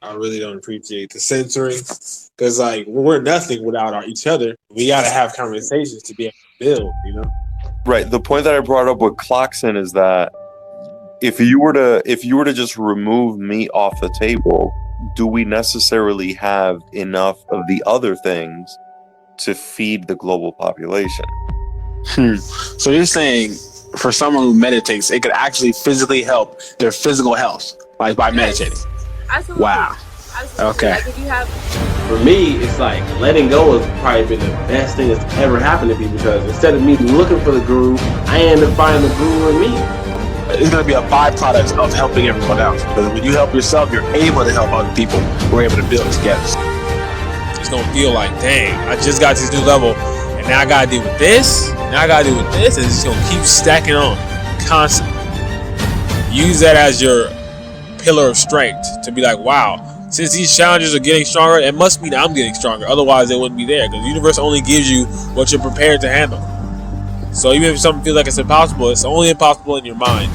I really don't appreciate the censoring because, like, we're nothing without each other. We got to have conversations to be able to build, you know? Right. The point that I brought up with CLOCKSYN is that if you were to just remove meat off the table, do we necessarily have enough of the other things to feed the global population? So you're saying for someone who meditates, it could actually physically help their physical health, like by meditating. Absolutely. Wow. Absolutely. Okay. Like if you have. For me, it's like letting go has probably been the best thing that's ever happened to me, because instead of me looking for the guru, I end up finding the guru in me. It's going to be a byproduct of helping everyone else. Because when you help yourself, you're able to help other people. We're able to build together. It's going to feel like, dang, I just got to this new level, and now I got to deal with this, now I got to deal with this, and it's going to keep stacking on constantly. Use that as your pillar of strength to be like, wow, since these challenges are getting stronger, it must mean I'm getting stronger. Otherwise, they wouldn't be there, because the universe only gives you what you're prepared to handle. So even if something feels like it's impossible, it's only impossible in your mind.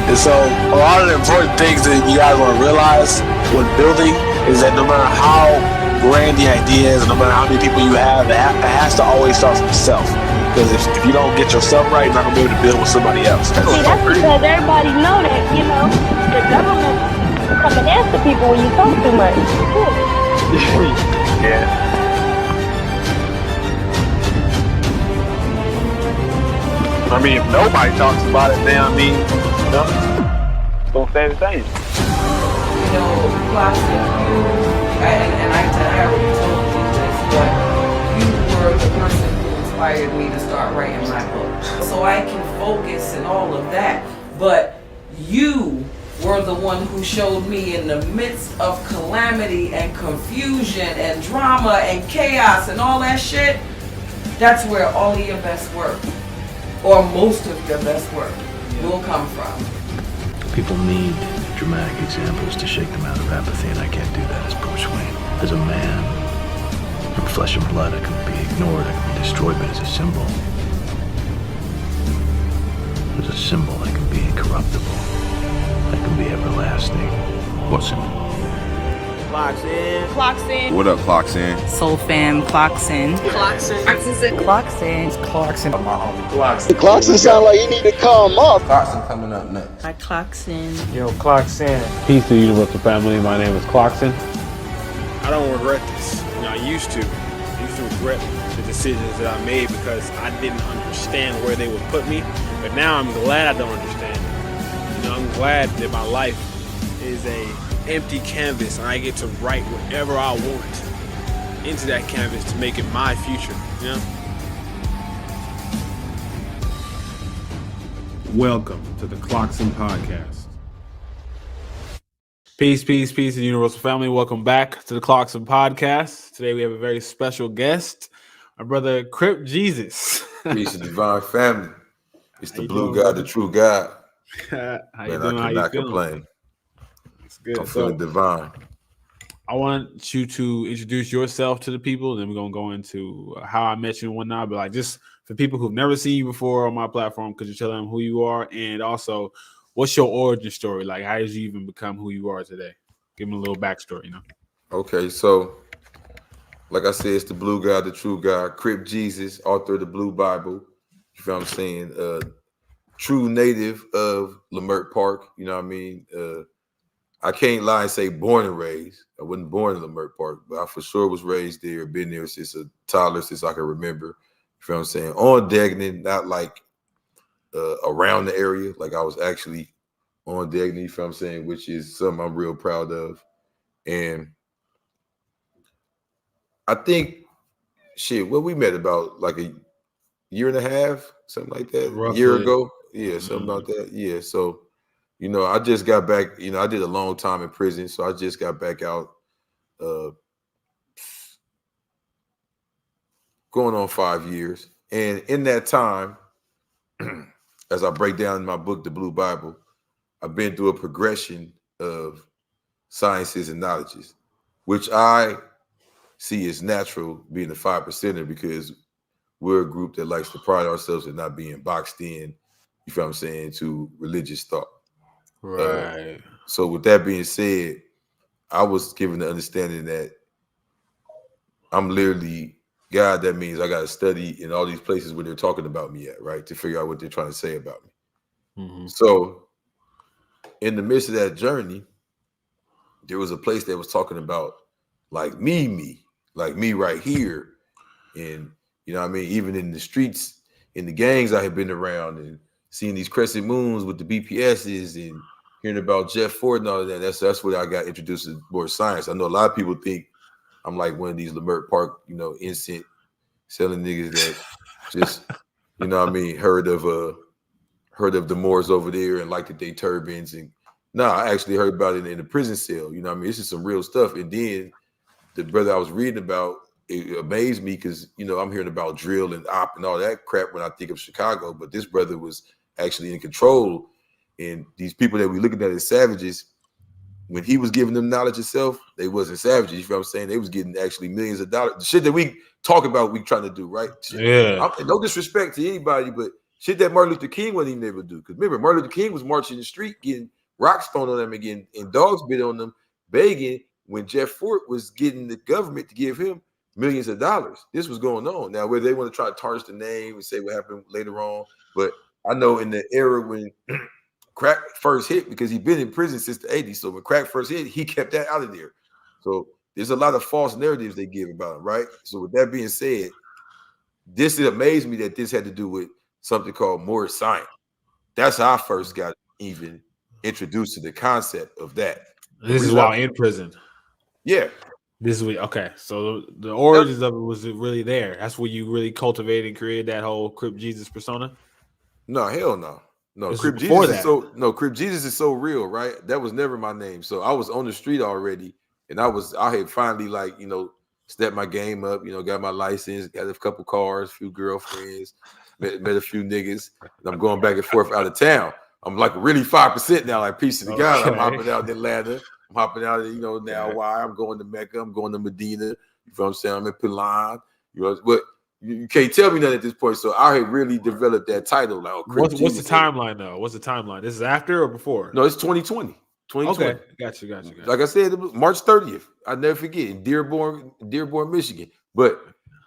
And so a lot of the important things that you guys want to realize when building is that no matter how grand the idea is, no matter how many people you have, it has to always start from yourself. Because if you don't get yourself right, you're not going to be able to build with somebody else. See, that's because everybody know that, you know, the government coming after people when you talk too much. Yeah. I mean, if nobody talks about it, then I mean, you know, it's gonna stay the same. You know, CLOCKSYN, and I already told you this, but you were the person who inspired me to start writing my book. So I can focus and all of that, but you were the one who showed me in the midst of calamity and confusion and drama and chaos and all that shit, that's where all of your best work, or most of your best work, will come from. People need dramatic examples to shake them out of apathy, and I can't do that as Bruce Wayne. As a man, I'm flesh and blood. I can be ignored, I can be destroyed, but as a symbol, I can be incorruptible. I can be everlasting. What's in it? CLOCKSYN. CLOCKSYN. What up, CLOCKSYN? Soul Fam, CLOCKSYN. CLOCKSYN. CLOCKSYN. CLOCKSYN. CLOCKSYN sound like you need to come up. CLOCKSYN coming up next. Hi, CLOCKSYN. Yo, CLOCKSYN. Peace to the Universal family. My name is CLOCKSYN. I don't regret this. You know, I used to regret the decisions that I made because I didn't understand where they would put me. But now I'm glad I don't understand. You know, I'm glad that my life is a empty canvas and I get to write whatever I want into that canvas to make it my future, you know? Welcome to the CLOCKSYN podcast. Peace to the Universal family. Welcome back to the CLOCKSYN podcast. Today we have a very special guest, our brother Crip Jesus. Peace to Divine family. It's the blue God, the true God. How you Man, doing? I cannot complain. That's good. I'm feeling divine. I want you to introduce yourself to the people, then we're gonna go into how I met you and whatnot. But like, just for people who've never seen you before on my platform, could you tell them who you are, and also what's your origin story? Like, how did you even become who you are today? Give them a little backstory, you know. Okay, so like I said, it's the blue God, the true God, Crip Jesus, author of the Blue Bible. You feel what I'm saying? True native of Leimert Park. You know what I mean? I can't lie and say born and raised. I wasn't born in Leimert Park, but I for sure was raised there, been there since a toddler, since I can remember. You feel what I'm saying? On Degnan, not like around the area. Like I was actually on Degnan, you feel what I'm saying? Which is something I'm real proud of. And I think, what we met about like a year and a half, something like that, Roughly. A year ago. Yeah, something like that. Yeah, so, you know, I just got back, you know, I did a long time in prison, so I just got back out going on 5 years. And in that time, as I break down in my book, The Blue Bible, I've been through a progression of sciences and knowledges, which I see as natural being a 5%er, because we're a group that likes to pride ourselves in not being boxed in, you feel what I'm saying, to religious thought. Right. So with that being said, I was given the understanding that I'm literally God. That means I got to study in all these places where they're talking about me at, right, to figure out what they're trying to say about me. So in the midst of that journey, there was a place that was talking about like me right here. And you know what I mean? Even in the streets, in the gangs I had been around and seeing these crescent moons with the BPSs and hearing about Jeff Ford and all of that. That's where I got introduced to more science. I know a lot of people think I'm like one of these Lamert Park, you know, instant selling niggas that just, you know what I mean, heard of the Moors over there and liked that they turbans. And I actually heard about it in the prison cell. You know what I mean? This is some real stuff. And then the brother I was reading about, it amazed me because, you know, I'm hearing about drill and op and all that crap when I think of Chicago, but this brother was actually in control. And these people that we looking at as savages, when he was giving them knowledge itself, they wasn't savages. You know what I'm saying? They was getting actually millions of dollars. The shit that we talk about, we trying to do, right? Yeah. No disrespect to anybody, but shit that Martin Luther King wasn't even able to do. Because remember, Martin Luther King was marching the street, getting rocks thrown on them again, and dogs bit on them, begging when Jeff Fort was getting the government to give him millions of dollars. This was going on. Now, whether they want to try to tarnish the name and say what happened later on, but I know in the era when crack first hit, because he'd been in prison since the 80s. So when crack first hit, he kept that out of there. So there's a lot of false narratives they give about him, right? So with that being said, this amazed me that this had to do with something called more science. That's how I first got even introduced to the concept of that. This is while in prison. Yeah. This week, okay. So the origins of it was really there. That's where you really cultivated and created that whole Crip Jesus persona. No, hell no. No, Crip Jesus is so real, right? That was never my name. So I was on the street already, and I had finally, like, you know, stepped my game up, you know, got my license, got a couple cars, a few girlfriends, met a few niggas, and I'm going back and forth out of town. I'm like really 5% now, like piece of the God. I'm hopping out in Atlanta. I'm hopping out of, you know, now why I'm going to Mecca, I'm going to Medina. You know what I'm saying? I'm in Pilan. You know, but you can't tell me nothing at this point. So I had really developed that title. Like, what's the timeline though? What's the timeline? This is after or before? No, it's 2020. 2020. Okay, got you. Like I said, March 30th. I never forget, in Dearborn, Michigan. But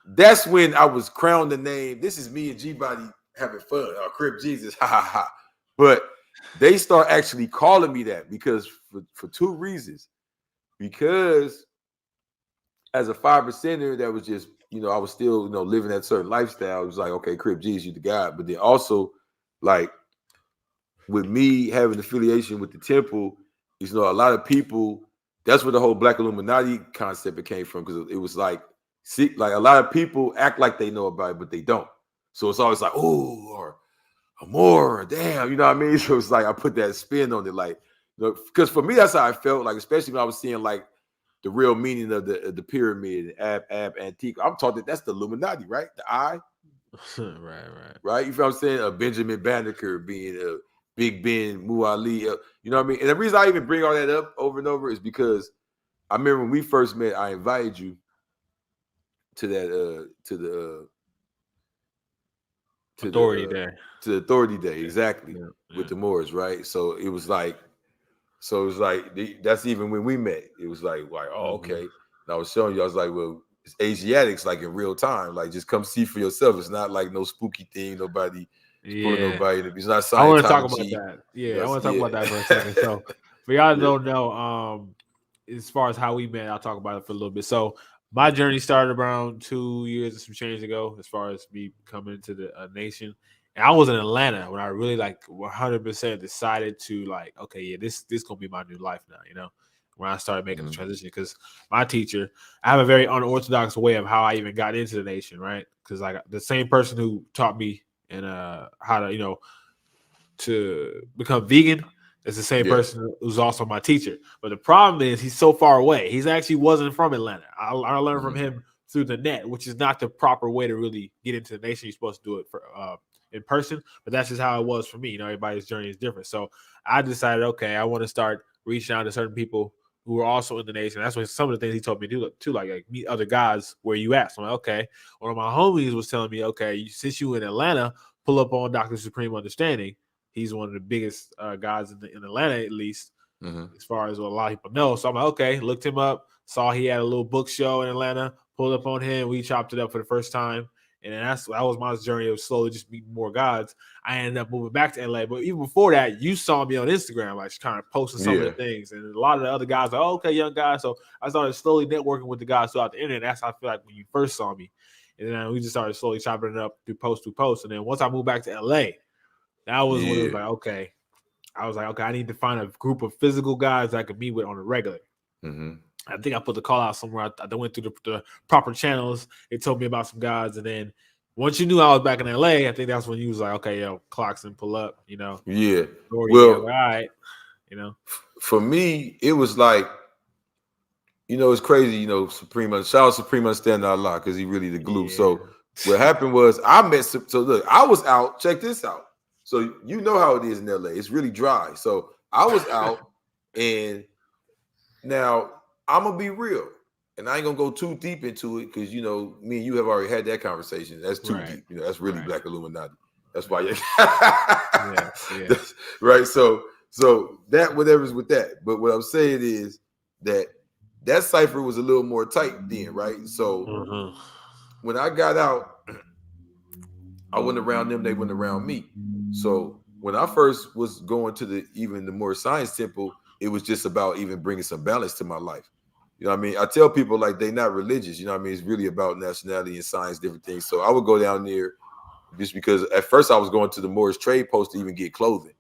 that's when I was crowned the name. This is me and G-Body having fun. Crip Jesus, ha ha ha. But they start actually calling me that because for two reasons. Because as a 5%er, that was just, you know, I was still, you know, living that certain lifestyle. It was like, okay, Crip Jesus, you the God. But then also, like, with me having affiliation with the temple, you know, a lot of people, that's where the whole Black Illuminati concept came from, because it was like, see, like a lot of people act like they know about it, but they don't. So it's always like, oh, or more, damn, you know what I mean? So it's like I put that spin on it, like, you know, because for me, that's how I felt, like, especially when I was seeing like the real meaning of the pyramid, ab, antique. I'm taught that that's the Illuminati, right? The eye. Right. You feel what I'm saying? Benjamin Banneker being a Big Ben, Muali, you know what I mean? And the reason I even bring all that up over and over is because I remember when we first met, I invited you to that to the Authority Day. To the Authority Day, exactly. With the Moors, right? So it was like that's even when we met. It was like, oh, okay. And I was showing you, I was like, well, it's Asiatics, like in real time. Like, just come see for yourself. It's not like no spooky thing, nobody. Nobody. It's not Scientology. I want to talk about that. Yeah, I want to talk about that for a second. So, for y'all don't know, as far as how we met, I'll talk about it for a little bit. So, my journey started around 2 years and some change ago, as far as me coming into the nation. And I was in Atlanta when I really, like, 100% decided to, like, okay, yeah, this gonna be my new life now. You know, when I started making the transition, because my teacher, I have a very unorthodox way of how I even got into the nation, right? Because like the same person who taught me and how to, you know, to become vegan is the same person who's also my teacher. But the problem is he's so far away. He's actually wasn't from Atlanta. I learned from him through the net, which is not the proper way to really get into the nation. You're supposed to do it for in person, but that's just how it was for me. You know, everybody's journey is different. So I decided, okay, I want to start reaching out to certain people who are also in the nation. That's what some of the things he told me to do too, like meet other guys where you at. So I'm like, okay. One of my homies was telling me, okay, since you in Atlanta, pull up on Dr. Supreme Understanding. He's one of the biggest guys in Atlanta, at least. as far as what a lot of people know. So I'm like, okay, looked him up, saw he had a little book show in Atlanta, pulled up on him. We chopped it up for the first time. And then that was my journey of slowly just meeting more gods. I ended up moving back to LA. But even before that, you saw me on Instagram, like kind of posting some of the things. And a lot of the other guys are, okay, young guys. So I started slowly networking with the guys throughout the internet. That's how I feel like when you first saw me. And then we just started slowly chopping it up through post. And then once I moved back to LA, that was when it was like, okay. I was like, okay, I need to find a group of physical guys that I could meet with on a regular. I think I put the call out somewhere. I went through the proper channels. It told me about some guys. And then once you knew I was back in LA, I think that's when you was like, okay, yo, CLOCKSYN, pull up, you know. Yeah. Well, all right, you know. For me, it was like, you know, it's crazy, you know, Supreme, shout out Supreme Understanding Allah, because he really the glue. So what happened was I met, so look, I was out, check this out. So you know how it is in LA. It's really dry. So I was out, and now I'm gonna be real, and I ain't gonna go too deep into it because you know me and you have already had that conversation. That's too deep. You know, that's really Black Illuminati. That's why you right. So that whatever's with that. But what I'm saying is that cipher was a little more tight then, right? So when I got out, I went around them, they went around me. So when I first was going to the more science temple, it was just about even bringing some balance to my life. You know what I mean? I tell people like they're not religious. You know what I mean? It's really about nationality and science, different things. So I would go down there just because at first I was going to the Morris Trade Post to even get clothing.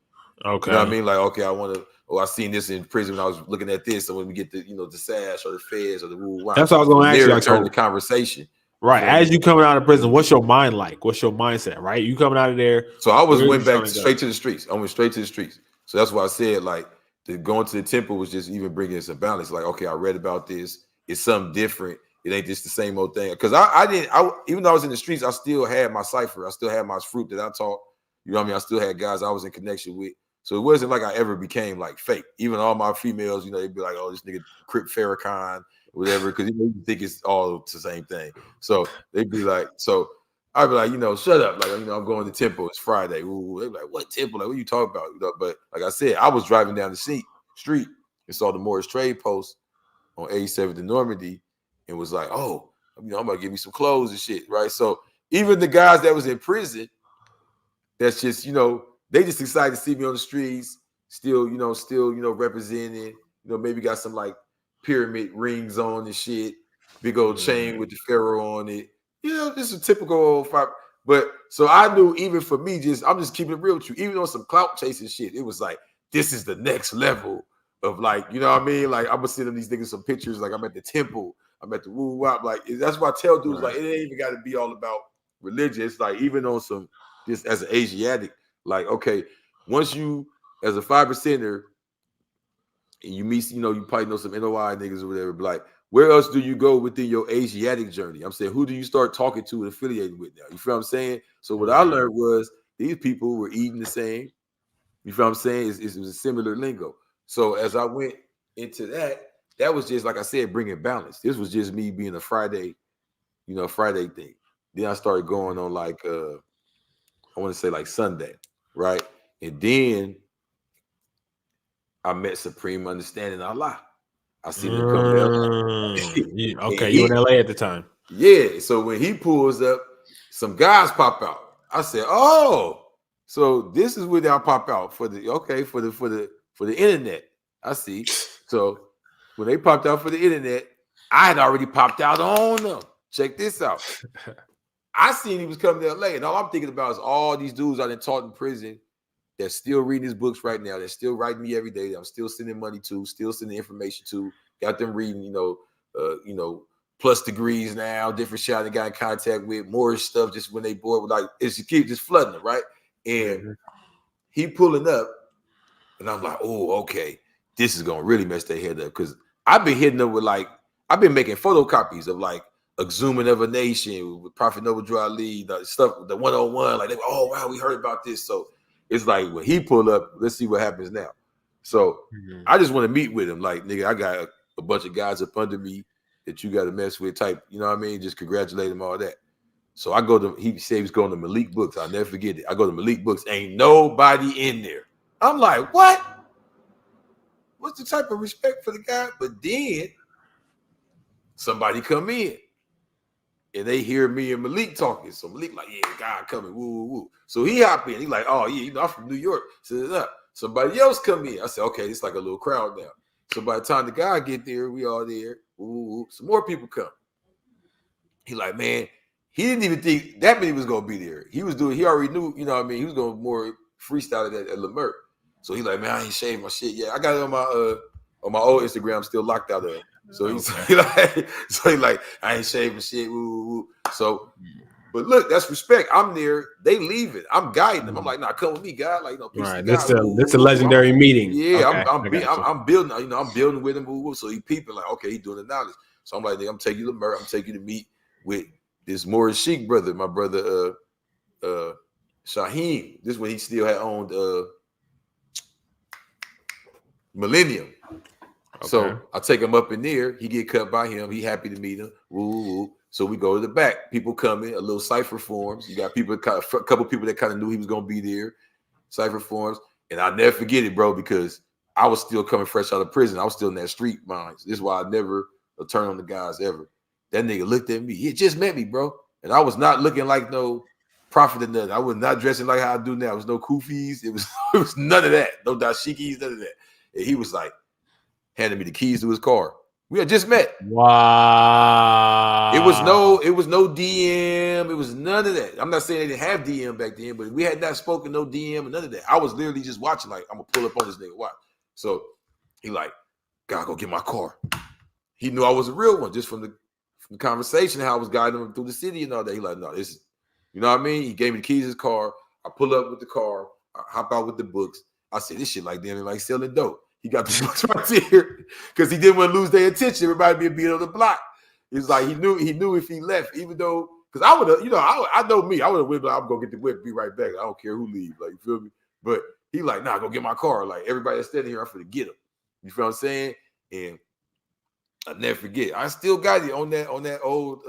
Okay. You know what I mean? Like, okay, I want to, I seen this in prison when I was looking at this. So when we get the, you know, the sash or the fez or the woo. That's what I was going to ask you. Turn the conversation. Right. As you coming out of prison, what's your mind like? What's your mindset, right? You coming out of there. So I went back straight to the streets. I went straight to the streets. So that's why I said like going to the temple was just even bringing us a balance. Like, okay, I read about this. It's something different. It ain't just the same old thing. Because even though I was in the streets, I still had my cipher. I still had my fruit that I taught. You know what I mean? I still had guys I was in connection with. So it wasn't like I ever became like fake. Even all my females, you know, they'd be like, oh, this nigga Crip Farrakhan, whatever, because you think it's all the same thing. So they'd be like, so I'd be like, you know, shut up. Like, you know, I'm going to temple. It's Friday. Ooh, they'd be like, what temple? Like, what are you talking about? You know, but like I said, I was driving down the street and saw the Morris Trade Post on 87th and Normandy and was like, oh, you know, I'm going to give me some clothes and shit, right? So even the guys that was in prison, that's just, you know, they just excited to see me on the streets, still, representing, you know, maybe got some like pyramid rings on and shit, big old chain with the pharaoh on it. You know, this is a typical old fight. But so I knew even for me, I'm just keeping it real with you, even on some clout chasing shit, it was like, this is the next level of like, you know what I mean? Like I'm gonna send them these niggas some pictures, like I'm at the temple, I'm at the woo wop. Like that's why I tell dudes, like, it ain't even gotta be all about religion. It's like even on some just as an Asiatic. Like, okay, once you, as a 5%er, and you meet, you know, you probably know some NOI niggas or whatever, but like, where else do you go within your Asiatic journey? I'm saying, who do you start talking to and affiliating with now? You feel what I'm saying? So what I learned was these people were eating the same. You feel what I'm saying? It was a similar lingo. So as I went into that was just, like I said, bringing balance. This was just me being a Friday, you know, Friday thing. Then I started going on like, I want to say like Sunday. Right. And then I met Supreme Understanding Allah. I seen him come down. Okay, you in LA at the time. Yeah. So when he pulls up, some guys pop out. I said, oh, so this is where y'all pop out for the internet. I see. So when they popped out for the internet, I had already popped out on them. Check this out. I seen he was coming to LA, and all I'm thinking about is all these dudes I done taught in prison that's still reading his books right now. They're still writing me every day. I'm still sending money to, still sending information to. Got them reading, you know, plus degrees now, different shit I got in contact with, more stuff just when they bored with, like, it's just keep just flooding them, right? And he pulling up, and I'm like, oh, okay, this is gonna really mess their head up because I've been hitting them with like, I've been making photocopies of like Exhuming of a Nation with Prophet Noble Drew Ali, the stuff, the 101, like, oh wow, we heard about this. So it's like when he pull up, let's see what happens now. So I just want to meet with him. Like, nigga, I got a bunch of guys up under me that you got to mess with type, you know what I mean? Just congratulate him, all that. So I go to, he said he's going to Malik Books. I'll never forget it. I go to Malik Books. Ain't nobody in there. I'm like, what? what's the type of respect for the guy? But then somebody come in and they hear me and Malik talking. So Malik like, yeah, guy coming, woo, woo, woo. So he hop in. He like, oh yeah, you know, I'm from New York. Set it up. Somebody else come in. I said, okay, it's like a little crowd now. So by the time the guy get there, we all there. Woo, woo, woo. Some more people come. He like, man, he didn't even think that many was gonna be there. He already knew, you know what I mean? He was gonna more freestyle it at Lemert. So he like, man, I ain't shaved my shit yet. I got it on my old Instagram, still locked out of. So he's like, I ain't shaving shit. Woo, woo, woo. So, but look, that's respect. I'm there. They leaving. I'm guiding them. I'm like, nah, come with me, guy. Like, no, right. This a legendary meeting. Yeah, okay, I'm building. You know, I'm building with him. Woo, woo. So he peeping like, okay, he doing the knowledge. So I'm like, I'm taking you to Lemert. I'm taking you to meet with this Morris Sheik brother, my brother Shaheem. This is when he still had owned Millennium. Okay. So I take him up in there. He get cut by him. He happy to meet him. Woo, woo, woo. So we go to the back. People coming, a little cipher forms. You got people, a couple people that kind of knew he was gonna be there. Cipher forms, and I'll never forget it, bro, because I was still coming fresh out of prison. I was still in that street mind. This is why I never turn on the guys ever. That nigga looked at me. He just met me, bro, and I was not looking like no prophet or nothing. I was not dressing like how I do now. It was no kufis. It was none of that. No dashikis, none of that. And he was like, handed me the keys to his car. We had just met. Wow. It was no DM. It was none of that. I'm not saying they didn't have DM back then, but we had not spoken no DM and none of that. I was literally just watching, like, I'm gonna pull up on this nigga. Watch. So he like, gotta go get my car. He knew I was a real one just from the conversation, how I was guiding him through the city and all that. He like, no, this is, you know what I mean? He gave me the keys to his car. I pull up with the car. I hop out with the books. I said, this shit like damn, like selling dope. He got the books right there because he didn't want to lose their attention. Everybody being on the block. It's like he knew if he left, even though, because I would have, you know, I know me. I would have went, like, I'm gonna get the whip, be right back. I don't care who leaves. Like, you feel me? But he like, nah, go get my car. Like, everybody that's standing here, I'm finna get him. You feel what I'm saying? And I never forget. I still got it on that old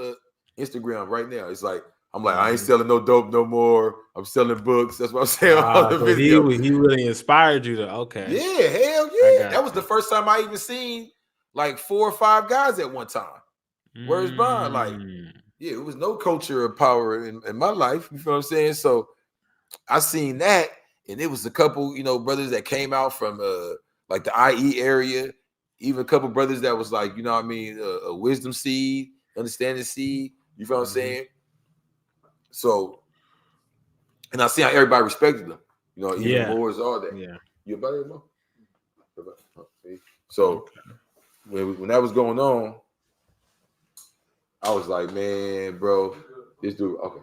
Instagram right now. It's like, I'm like, I ain't selling no dope no more. I'm selling books. That's what I'm saying on the video. He really inspired you to, okay. Yeah, hell yeah. That was the first time I even seen like 4 or 5 guys at one time. Where's Bond? Like, yeah, it was no culture of power in my life. You feel what I'm saying? So I seen that, and it was a couple, you know, brothers that came out from like the IE area, even a couple brothers that was like, you know what I mean, a wisdom seed, understanding seed. You feel what I'm saying? So, and I see how everybody respected them. You know, even Moors, all that. Yeah. You about it, Mo? So when that was going on, I was like, man, bro, this dude, okay.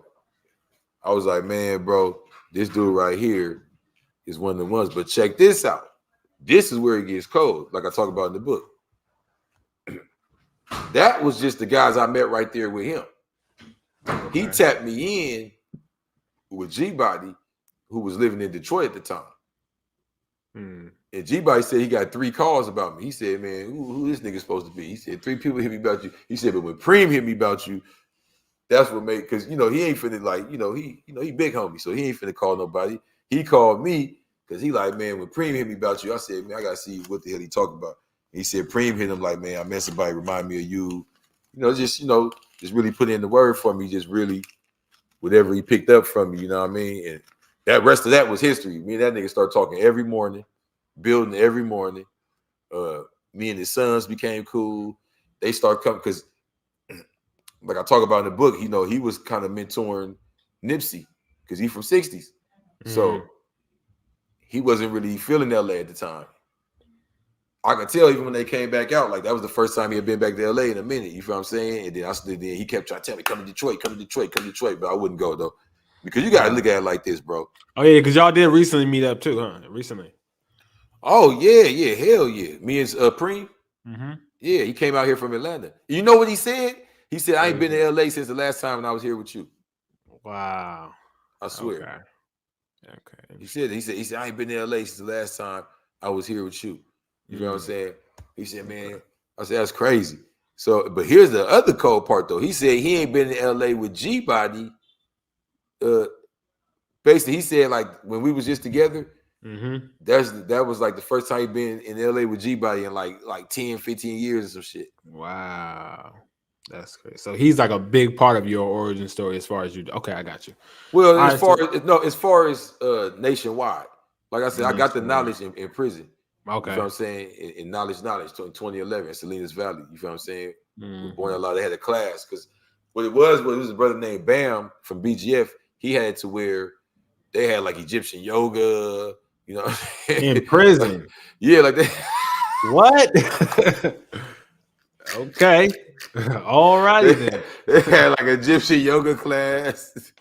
I was like, man, bro, this dude right here is one of the ones. But check this out. This is where it gets cold, like I talk about in the book. That was just the guys I met right there with him. Okay. He tapped me in with G-Body, who was living in Detroit at the time. And G-Body said he got 3 calls about me. He said, man, who this nigga supposed to be? He said, 3 people hit me about you. He said, but when Preem hit me about you, that's what made, because, you know, he ain't finna, like, he big homie, so he ain't finna call nobody. He called me because he like, man, when Preem hit me about you, I said, man, I got to see what the hell he talking about. And he said, Preem hit him like, man, I met somebody, remind me of you. Just really put in the word for me, just really whatever he picked up from me, you know what I mean? And that rest of that was history. Me and that nigga started talking every morning, building every morning. Me and his sons became cool. They start coming because, like I talk about in the book, he was kind of mentoring Nipsey because he's from 60s. So he wasn't really feeling LA at the time. I could tell even when they came back out, like that was the first time he had been back to LA in a minute. You feel what I'm saying? And then he kept trying to tell me, come to Detroit, but I wouldn't go though. Because you gotta look at it like this, bro. Oh yeah, because y'all did recently meet up too, huh? Recently. Oh yeah, hell yeah. Me and Preem. Yeah, he came out here from Atlanta. You know what he said? He said, I ain't been to LA since the last time when I was here with you. Wow. I swear. Okay. He said, I ain't been to LA since the last time I was here with you. You know what I'm saying? He said, man, I said, that's crazy. So, but here's the other cold part though. He said he ain't been in LA with G-Body. Basically, he said, like, when we was just together, Mm-hmm. That was like the first time he been in LA with G-Body in like 10, 15 years or some shit. Wow. That's crazy. So he's like a big part of your origin story as far as you. Okay, I got you. Well, All as right, far so- as far as nationwide, like I said, I got the Nationwide. knowledge in prison. Okay. You feel what I'm saying? In knowledge in 2011 in Salinas Valley. You feel what I'm saying? Mhm. Born a lot. They had a class because what it was a brother named Bam from BGF. He had to where they had like Egyptian yoga. You know, In prison. Yeah, like that. What? Okay. All righty then. They had like Egyptian yoga class.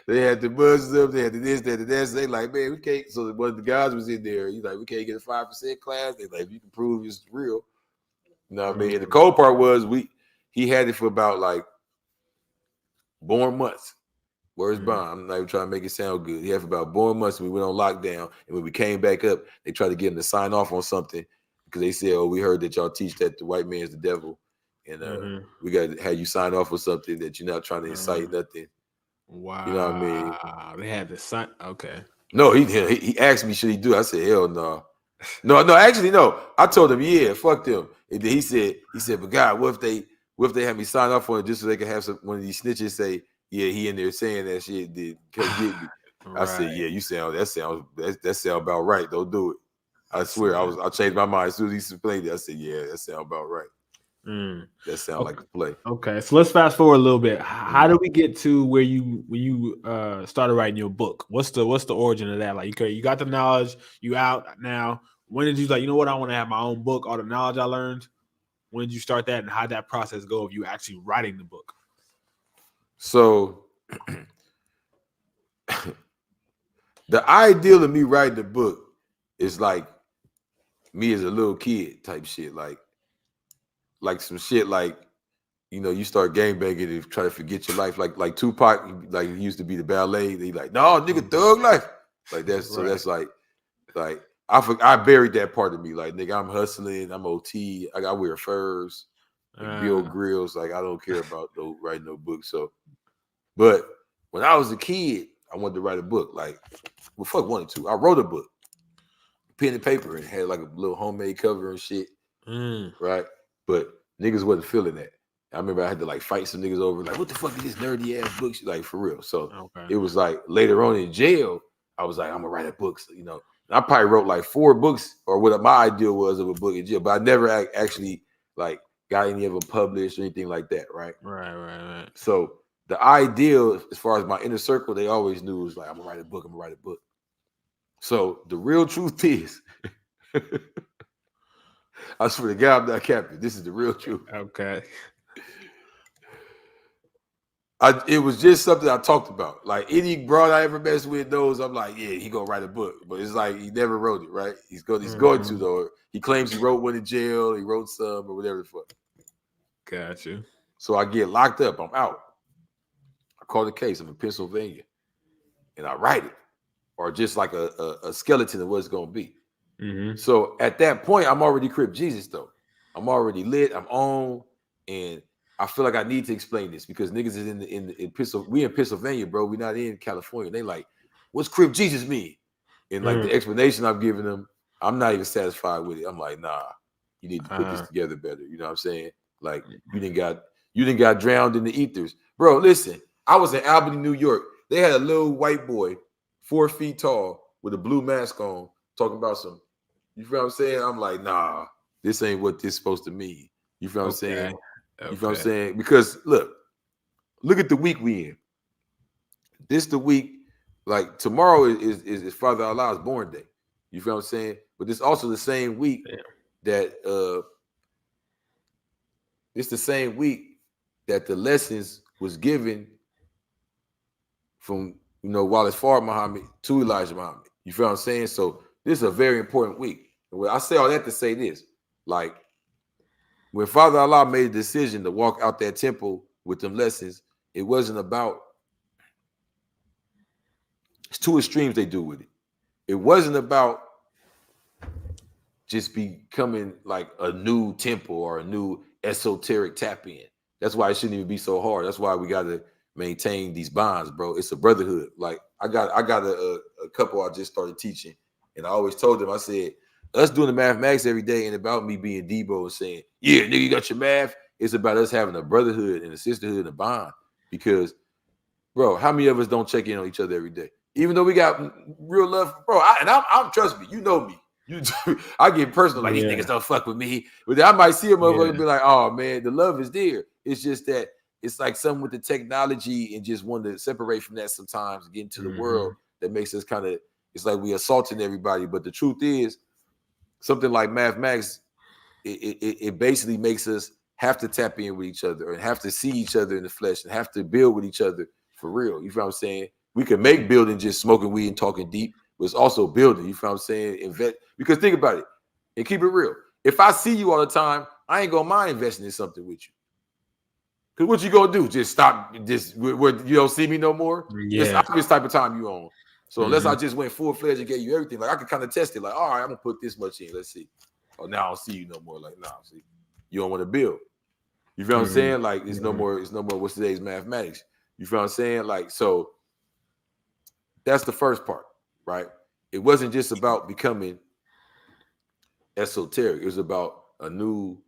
They had the Muslims, they had the this, they had the that. So they like, man, we can't. So one of the guys was in there. He's like, we can't get a 5% class. They like, you can prove it's real. You know what I mean? And the cold part was he had it for about like born months. Where's Bond? I'm not even trying to make it sound good. He had for about born months. We went on lockdown, and when we came back up, they tried to get him to sign off on something because they said, "Oh, we heard that y'all teach that the white man's the devil, and we got to have you sign off on something that you're not trying to incite nothing." Wow. You know what I mean? They had the sign. Okay. No, he asked me, should he do it? I said, hell no. No, actually, no. I told him, yeah, fuck them. And then he said, but God, what if they have me sign off on it just so they can have one of these snitches say, yeah, he in there saying that shit did come get me. I said, yeah, that sound about right. Don't do it. I swear, I changed my mind as soon as he explained it. I said, yeah, that sound about right. That sound like a play. Okay, so let's fast forward a little bit. How did we get to where you started writing your book? What's the origin of that? Like, you got the knowledge, you out now. When did you like, you know what, I want to have my own book, all the knowledge I learned? When did you start that, and how'd that process go of you actually writing the book? So the ideal of me writing the book is like me as a little kid type shit, like some shit like, you know, you start gangbanging and try to forget your life, like Tupac, like he used to be the ballet. They like, no, nigga, thug life, like that's so that's like I buried that part of me, like nigga, I'm hustling, I'm OT, I wear furs, like Bill Grills, like I don't care about writing no book. So, but when I was a kid, I wanted to write a book. Like, well, fuck wanted to. I wrote a book, pen and paper, and had like a little homemade cover and shit, right? But niggas wasn't feeling that. I remember I had to like fight some niggas over, like, what the fuck is this nerdy ass book? Like, for real. So it was like later on in jail, I was like, I'm gonna write a book, so, you know. And I probably wrote like 4 books, or what my idea was of a book in jail, but I never actually like got any of them published or anything like that, right? Right. So the ideal, as far as my inner circle, they always knew was like, I'm gonna write a book. So the real truth is, I swear to God, I'm not capping. This is the real truth. Okay. It was just something I talked about. Like any broad I ever messed with knows, I'm like, yeah, he gonna write a book. But it's like he never wrote it, right? He's going to though. He claims he wrote one in jail, he wrote some or whatever the fuck. Got you. So I get locked up, I'm out. I call the case, I'm in Pennsylvania, and I write it, or just like a skeleton of what it's gonna be. So at that point, I'm already Crip Jesus though. I'm already lit, I'm on, and I feel like I need to explain this because niggas is in Pennsylvania. We in Pennsylvania, bro. We not in California. They like, what's Crip Jesus mean? And like the explanation I'm giving them, I'm not even satisfied with it. I'm like, nah, you need to put this together better. You know what I'm saying? Like you didn't got drowned in the ethers, bro. Listen, I was in Albany, New York. They had a little white boy, 4 feet tall, with a blue mask on, talking about some. You feel what I'm saying? I'm like, nah, this ain't what this supposed to mean. You feel what I'm saying? You feel what I'm saying? Because look at the week we in. This the week, like tomorrow is Father Allah's born day. You feel what I'm saying? But this also the same week that it's the same week that the lessons was given from Wallace Fard Muhammad to Elijah Muhammad. You feel what I'm saying? So this is a very important week. And I say all that to say this, like, when Father Allah made a decision to walk out that temple with them lessons, it wasn't about, it's 2 extremes they do with it. It wasn't about just becoming like a new temple or a new esoteric tap in. That's why it shouldn't even be so hard. That's why we got to maintain these bonds, bro. It's a brotherhood. Like I got a couple I just started teaching And I always told them, I said, us doing the mathematics every day ain't about me being Debo and saying, yeah, nigga, you got your math. It's about us having a brotherhood and a sisterhood and a bond. Because, bro, how many of us don't check in on each other every day? Even though we got real love, bro. I'm trust me, you know me. I get personal, like these niggas don't fuck with me. But I might see a motherfucker and be like, oh man, the love is there. It's just that it's like something with the technology and just want to separate from that sometimes and get into the world that makes us kind of, it's like we assaulting everybody. But the truth is, something like mathematics, it basically makes us have to tap in with each other and have to see each other in the flesh and have to build with each other for real. You feel what I'm saying? We can make building just smoking weed and talking deep, but it's also building. You feel what I'm saying? Because think about it and keep it real. If I see you all the time, I ain't gonna mind investing in something with you. Because what you gonna do? Just stop? Just where you don't see me no more? Yeah, it's obvious type of time you on. So unless I just went full fledged and gave you everything, like I could kind of test it. Like, all right, I'm gonna put this much in. Let's see. Oh, now I don't see you no more. Like, nah, see, you don't want to build. You feel what I'm saying? Like, it's no more. It's no more. What's today's mathematics? You feel what I'm saying? Like, so that's the first part, right? It wasn't just about becoming esoteric. It was about a new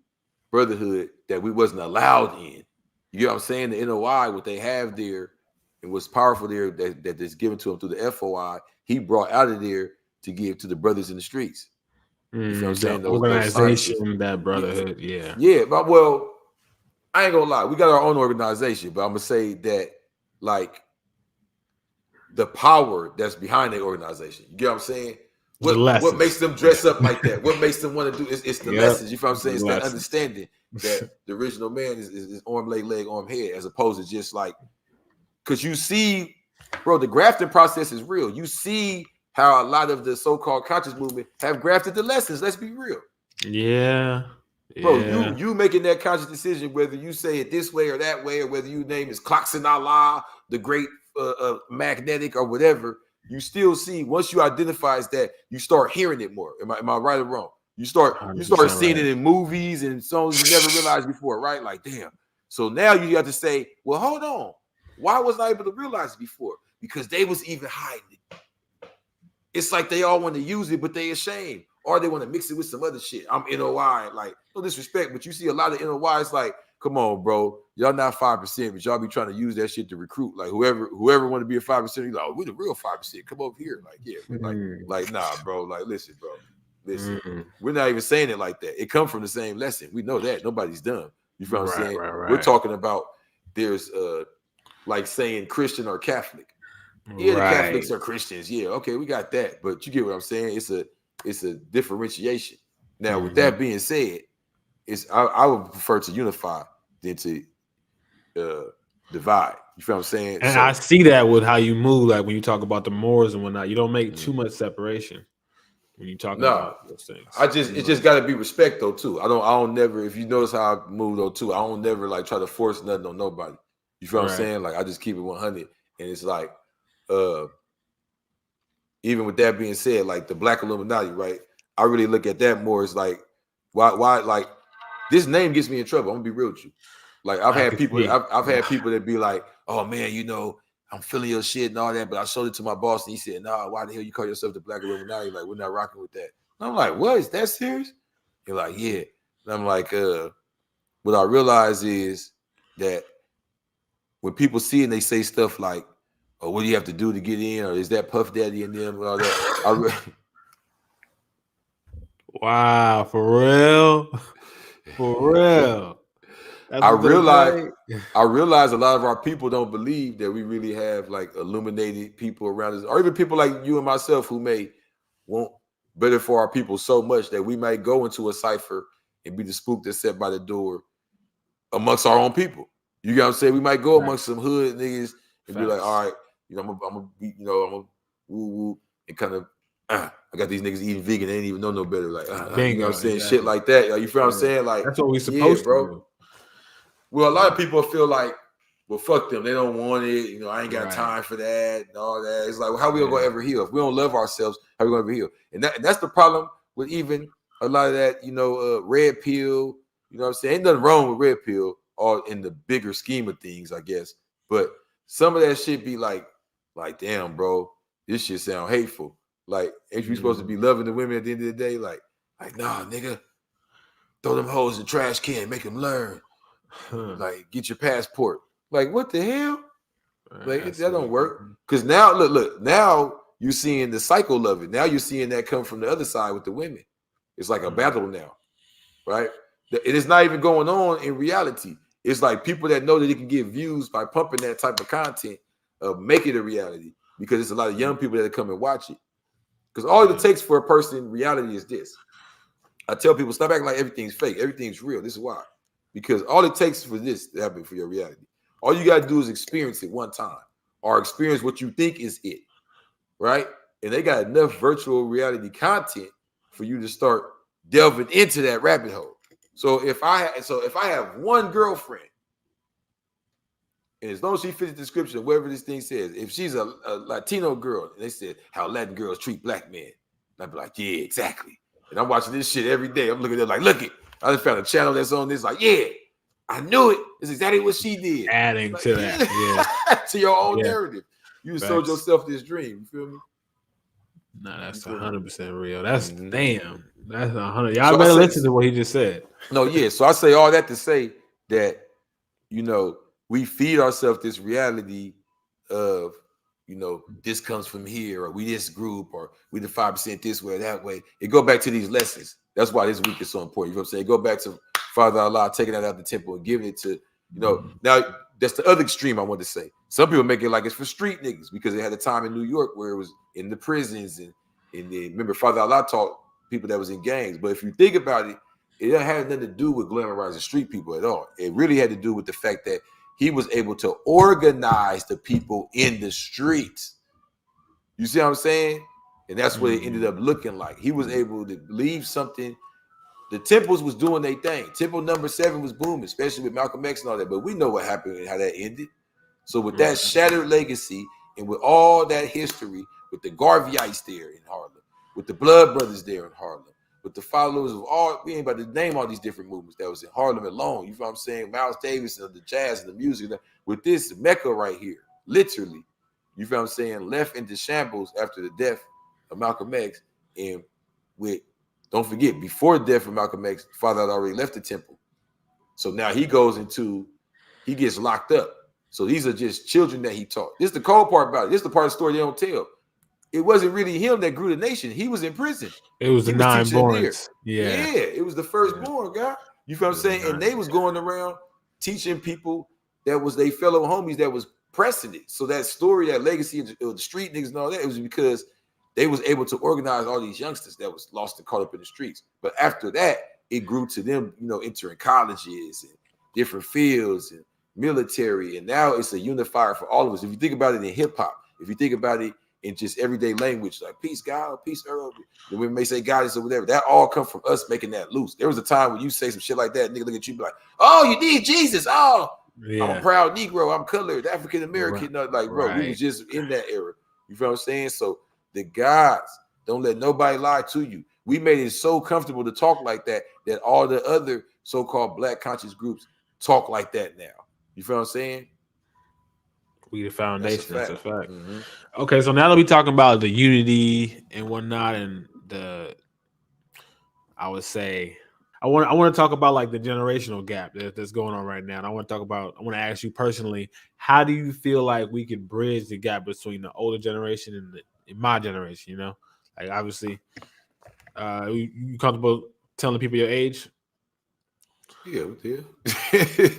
brotherhood that we wasn't allowed in. You get what I'm saying? The NOI, what they have there, and what's powerful there that is given to them through the FOI, he brought out of there to give to the brothers in the streets. You feel what I'm saying? Those organization, that brotherhood, yeah. But well, I ain't gonna lie, we got our own organization, but I'm gonna say that like the power that's behind the organization. You get what I'm saying? What makes them dress up like that? What makes them want to do? It's the lessons. You feel what I'm saying? It's that understanding that the original man is arm, leg, arm, head, as opposed to just like, because you see, bro, the grafting process is real. You see how a lot of the so-called conscious movement have grafted the lessons. Let's be real. Yeah. Bro, you making that conscious decision, whether you say it this way or that way, or whether you name is CLOCKSYN Allah, the great magnetic or whatever, you still see once you identify as that, you start hearing it more. Am I right or wrong? You start seeing it in movies and songs you never realized before, right? Like, damn. So now you have to say, well, hold on. Why wasn't I able to realize it before? Because they was even hiding it. It's like they all want to use it, but they ashamed. Or they want to mix it with some other shit. I'm NOI. Like, no disrespect, but you see a lot of NOIs like, come on, bro. Y'all not 5%, but y'all be trying to use that shit to recruit. Like, whoever want to be a 5%, you're like, oh, we're the real 5%. Come over here. Like, yeah. Like, nah, bro. Like, listen, bro. Listen. We're not even saying it like that. It comes from the same lesson. We know that. Nobody's dumb. You feel what I'm saying? Right. We're talking about there's like saying Christian or Catholic. Yeah, the Catholics are Christians. Yeah, okay, we got that. But you get what I'm saying? It's a differentiation. Now, with that being said, I would prefer to unify than to divide. You feel what I'm saying? And I see that with how you move, like when you talk about the mores and whatnot. You don't make too much separation when you talk about those things. It just got to be respect though too. I don't never. If you notice how I move though too, I don't never like try to force nothing on nobody. You feel what I'm saying? Like I just keep it 100, and it's like. Even with that being said, like the Black Illuminati, right? I really look at that more as like, why like this name gets me in trouble. I'm gonna be real with you. Like I've had people that be like, oh man, you know, I'm feeling your shit and all that, but I showed it to my boss and he said, nah, why the hell you call yourself the Black Illuminati? Like, we're not rocking with that. And I'm like, what? Is that serious? You're like, yeah. And I'm like, what I realize is that when people see and they say stuff like, or what do you have to do to get in? Or is that Puff Daddy and them and all that? Wow, for real? For real. I realize a lot of our people don't believe that we really have like illuminated people around us, or even people like you and myself who may want better for our people so much that we might go into a cipher and be the spook that's set by the door amongst our own people. You get what I'm saying? We might go amongst some hood niggas and be like, all right, you know, I'm gonna be, you know, I'm gonna woo woo and kind of I got these niggas eating vegan, they ain't even know no better. Like, you know what I'm saying? Exactly. Shit like that. You feel what I'm saying? Like, that's what we supposed to do. Well, a lot of people feel like, well, fuck them. They don't want it. You know, I ain't got time for that and all that. It's like, well, how we gonna ever heal? If we don't love ourselves, how we gonna ever heal? And that's the problem with even a lot of that, you know, red pill. You know what I'm saying? Ain't nothing wrong with red pill, all in the bigger scheme of things, I guess. But some of that shit be like, damn, bro, this shit sound hateful. Like, ain't you supposed to be loving the women at the end of the day? Like nah, nigga, throw them hoes in the trash can, make them learn. Like, get your passport. Like, what the hell? Like, that don't work. Because now, look, now you're seeing the cycle of it. Now you're seeing that come from the other side with the women. It's like a battle now, right? It is not even going on in reality. It's like people that know that they can get views by pumping that type of content, make it a reality, because it's a lot of young people that come and watch it. Because all it takes for a person in reality is this. I tell people, stop acting like everything's fake. Everything's real. This is why. Because all it takes for this to happen for your reality. All you got to do is experience it one time, or experience what you think is it, right? And they got enough virtual reality content for you to start delving into that rabbit hole. So if I have one girlfriend, and as long as she fits the description of whatever this thing says, if she's a Latino girl, and they said how Latin girls treat black men, I'd be like, yeah, exactly. And I'm watching this shit every day. I'm looking at it like, look it. I just found a channel that's on this, like, yeah, I knew it. It's exactly what she did. Adding like, to that, to your own narrative. You sold yourself this dream. You feel me? No, that's 100% real. That's damn. That's 100. So Y'all better listen to what he just said. No, yeah. So I say all that to say that, you know, we feed ourselves this reality of, you know, this comes from here, or we this group, or we the 5% this way or that way. It go back to these lessons. That's why this week is so important. You know what I'm saying? Go back to Father Allah taking that out of the temple and giving it to, you know, now that's the other extreme I want to say. Some people make it like it's for street niggas because they had a time in New York where it was in the prisons and remember Father Allah taught people that was in gangs. But if you think about it, it didn't have nothing to do with glamorizing street people at all. It really had to do with the fact that he was able to organize the people in the streets. You see what I'm saying? And that's what it ended up looking like. He was able to leave something. The temples was doing their thing. Temple number 7 was booming, especially with Malcolm X and all that. But we know what happened and how that ended. So with that shattered legacy and with all that history, with the Garveyites there in Harlem, with the Blood Brothers there in Harlem, with the followers of all, we ain't about to name all these different movements that was in Harlem alone. You know what I'm saying? Miles Davis and the jazz and the music. With this Mecca right here, literally, you know what I'm saying, left into shambles after the death of Malcolm X. And with, don't forget, before the death of Malcolm X, Father had already left the temple. So now he gets locked up. So these are just children that he taught. This is the cold part about it. This is the part of the story they don't tell. It wasn't really him that grew the nation. He was in prison. It was the 9-borns. Yeah, it was the firstborn guy. You feel what I'm saying? And they was going around teaching people that was they fellow homies that was pressing it. So that story, that legacy of the street niggas and all that, it was because they was able to organize all these youngsters that was lost and caught up in the streets. But after that, it grew to them, you know, entering colleges and different fields and military. And now it's a unifier for all of us. If you think about it in hip hop, if you think about it in just everyday language, like peace, God, peace, Earl. The women may say goddess or whatever. That all come from us making that loose. There was a time when you say some shit like that, nigga look at you be like, oh, you need Jesus. Oh, I'm a proud Negro. I'm colored, African American. Right. Like, bro, we was just in that era. You feel what I'm saying? So the gods, don't let nobody lie to you. We made it so comfortable to talk like that that all the other so-called black conscious groups talk like that now. You feel what I'm saying? We the foundation. That's a fact. Okay, so now that we talking about the unity and whatnot, and I would say I want to talk about like the generational gap that's going on right now. And I want to ask you personally, how do you feel like we could bridge the gap between the older generation and my generation? You know, like obviously, you comfortable telling people your age? Yeah.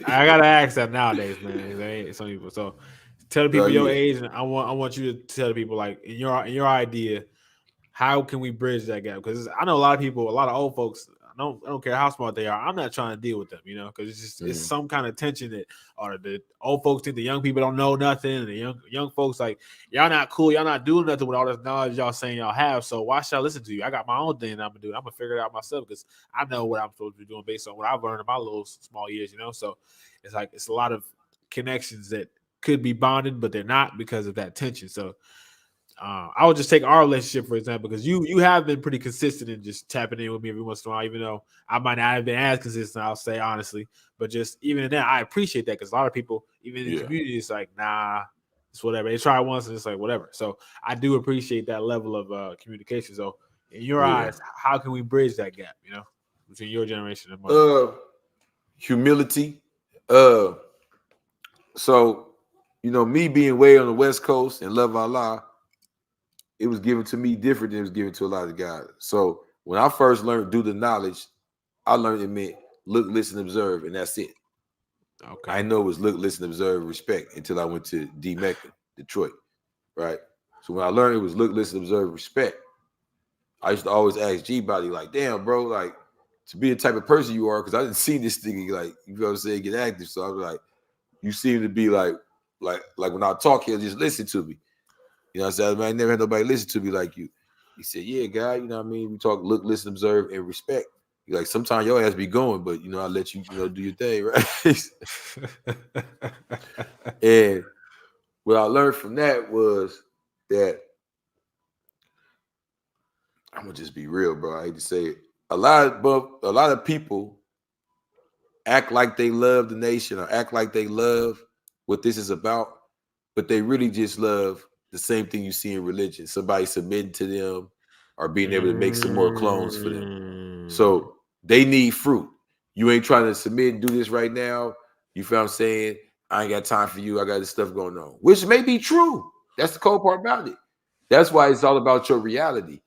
I gotta ask that nowadays, man. There ain't some people. So tell the people your age, and I want you to tell the people like in your idea, how can we bridge that gap? Because I know a lot of people, a lot of old folks. I don't care how smart they are. I'm not trying to deal with them, you know, because it's just it's some kind of tension that, or the old folks think the young people don't know nothing, and the young folks like y'all not cool, y'all not doing nothing with all this knowledge y'all saying y'all have. So why should I listen to you? I got my own thing I'm gonna do. I'm gonna figure it out myself because I know what I'm supposed to be doing based on what I've learned in my little small years, you know. So it's like it's a lot of connections that could be bonded, but they're not because of that tension. So I would just take our relationship, for example, because you have been pretty consistent in just tapping in with me every once in a while, even though I might not have been as consistent, I'll say honestly. But just even in that, I appreciate that because a lot of people, even in the community, it's like, nah, It's whatever. They try once and it's like whatever. So I do appreciate that level of communication. So in your eyes, how can we bridge that gap? You know, between your generation and mine? Humility. So me being way on the West Coast and love Allah, it was given to me different than it was given to a lot of guys. So when I first learned do the knowledge, I learned it meant look, listen, observe, and that's it. Okay. I know it was look, listen, observe, respect until I went to D-Mecca, Detroit, right? So when I learned it was look, listen, observe, respect, I used to always ask G-Body, like, damn, bro, like, to be the type of person you are, because I didn't see this thing, like, you know what I'm saying, get active. So I was like, you seem to be like when I talk, he'll just listen to me. You know what I'm saying? Man, I never had nobody listen to me like you. He said, yeah, guy, you know what I mean? We talk, look, listen, observe, and respect. He's like, sometimes your ass be going, but, I let you, do your thing, right? And what I learned from that was that, I'm going to just be real, bro. I hate to say it. A lot of people act like they love the nation or act like they love what this is about, but they really just love the same thing you see in religion. Somebody submitting to them or being able to make some more clones for them. So they need fruit. You ain't trying to submit and do this right now. You feel what I'm saying? I ain't got time for you. I got this stuff going on, which may be true. That's the cool part about it. That's why it's all about your reality.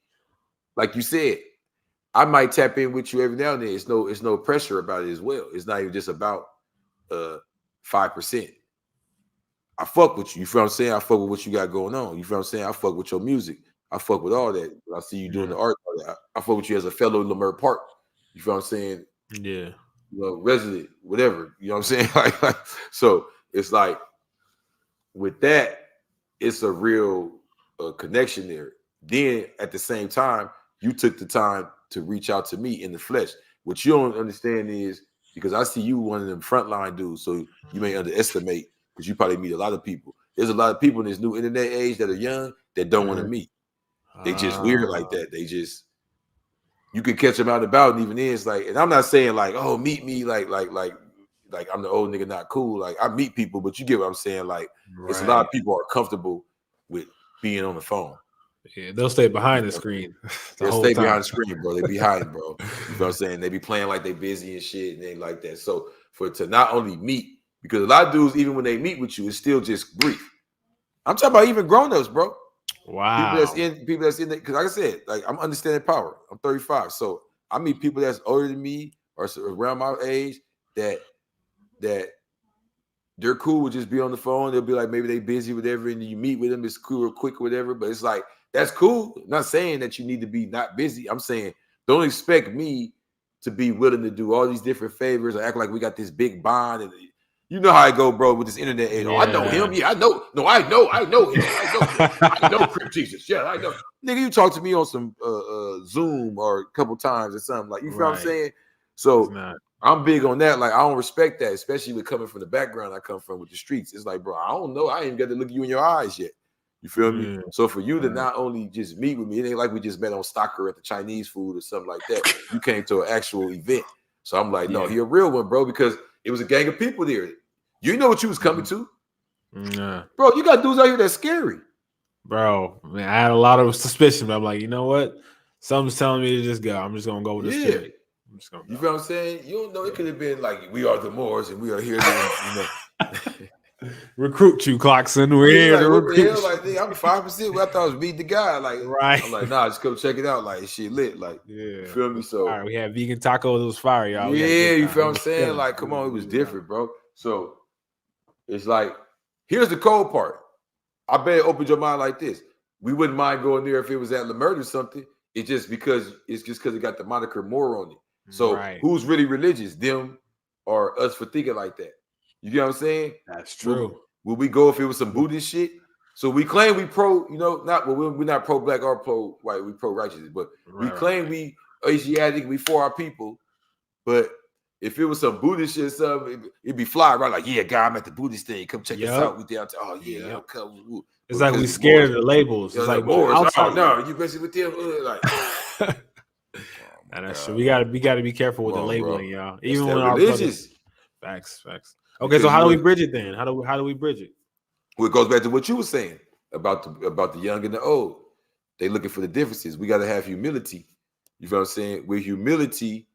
Like you said, I might tap in with you every now and then. It's no pressure about it as well. It's not even just about 5%. I fuck with you. You feel what I'm saying? I fuck with what you got going on. You feel what I'm saying? I fuck with your music. I fuck with all that. I see you doing the art. I fuck with you as a fellow Lamert Park. You feel what I'm saying? Yeah. Resident, whatever. You know what I'm saying? like, so it's like with that, it's a real connection there. Then at the same time, you took the time to reach out to me in the flesh. What you don't understand is because I see you one of them frontline dudes, so you may underestimate because you probably meet a lot of people. There's a lot of people in this new internet age that are young that don't want to meet. They just weird like that. They just, you can catch them out and about, and even then it's like, and I'm not saying like, oh, meet me like I'm the old nigga not cool. Like I meet people, but you get what I'm saying. Like it's a lot of people are comfortable with being on the phone. Yeah, they'll stay behind the screen. They'll stay behind the screen, bro. They be hiding, bro. You know what I'm saying? They be playing like they busy and shit and things like that. So for to not only meet, because a lot of dudes, even when they meet with you, it's still just brief. I'm talking about even grown-ups, bro. Wow. People that's in it, because like I said, like I'm understanding power. I'm 35. So I meet people that's older than me or around my age that they're cool with just be on the phone. They'll be like, maybe they busy, whatever, and you meet with them, it's cool real quick, whatever. But it's like, that's cool. I'm not saying that you need to be not busy. I'm saying don't expect me to be willing to do all these different favors or act like we got this big bond. And you know how I go, bro, with this internet. Yeah. I know him. Yeah, I know. No, I know him. I know Crip Jesus. Yeah, I know. Nigga, you talk to me on some Zoom or a couple times or something. Like, you feel what I'm saying? So I'm big on that. Like, I don't respect that, especially with coming from the background I come from with the streets. It's like, bro, I don't know. I ain't got to look you in your eyes yet. You feel me? So for you to not only just meet with me, it ain't like we just met on Stalker at the Chinese food or something like that. You came to an actual event. So I'm like, no, he a real one, bro, because it was a gang of people there. You know what you was coming to. Bro, you got dudes out here that's scary. Bro, man, I had a lot of suspicion, but I'm like, you know what? Something's telling me to just go. I'm just going to go with this theory. I'm just gonna go. You feel what I'm saying? You don't know. It could have been like, we are the Moors and we are here to, recruit you, CLOCKSYN. We're here like, to what recruit the hell? Like, I'm 5%. I thought I was beating the guy. Like, right. I'm like, nah, just come check it out. Like, shit lit. Like, you feel me? So, all right, we had vegan tacos. It was fire, y'all. Yeah, you feel what I'm saying? Like, come on, it was different, bro. So, it's like, here's the cold part. I bet it opened your mind like this. We wouldn't mind going there if it was at Lamert or something. It's just because it got the moniker Moor on it. So, who's really religious, them or us for thinking like that? You get what I'm saying? That's true. Would we go if it was some Buddhist shit? So we claim we pro, we're not pro black or pro white, we pro righteousness, but we claim we Asiatic, we for our people. But if it was some Buddhist shit, it'd be fly, right? Like, yeah, guy, I'm at the Buddhist thing. Come check us out. We there. Oh yeah, come. It's like we scared of the labels. It's like more. Oh no, you busy with them? Like, and that's true. We gotta be careful with the labeling, y'all. Even when our religious. Facts. Okay, so how do we bridge it then? How do we bridge it? Well, it goes back to what you were saying about the young and the old. They looking for the differences. We got to have humility. You feel what I'm saying? With humility,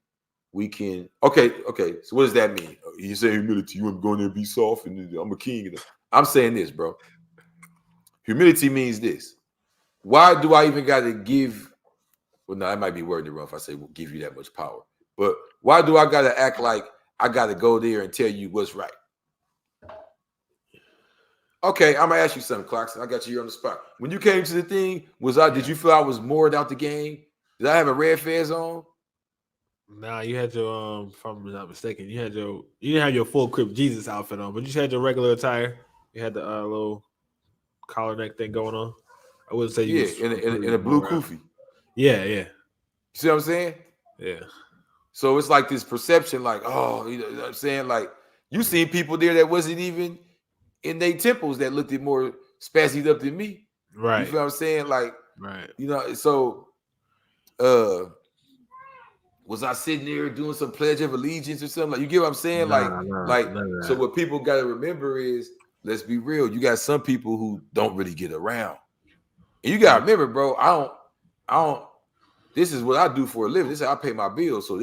we can. Okay. So what does that mean? You say humility. You want to go in there and be soft, and I'm a king. I'm saying this, bro. Humility means this. Why do I even got to give? Well, no, that might be worded wrong if I say we'll give you that much power. But why do I got to act like I got to go there and tell you what's right? Okay, I'm gonna ask you something, CLOCKSYN. I got you here on the spot. When you came to the thing, did you feel I was moored out the game? Did I have a red fez on? Nah, you had your if I'm not mistaken, you didn't have your full Crip Jesus outfit on, but you had your regular attire. You had the little collar neck thing going on. I wouldn't say you in a blue kufi. Yeah. You see what I'm saying? Yeah. So it's like this perception, like, oh, you know what I'm saying? Like, you seen people there that wasn't even in their temples that looked more spazzied up than me. Right. You feel what I'm saying? Like, right. You know, so was I sitting there doing some Pledge of Allegiance or something? Like, you get what I'm saying? So what people got to remember is, let's be real. You got some people who don't really get around. And you got to remember, bro, I don't, this is what I do for a living. This is how I pay my bills. So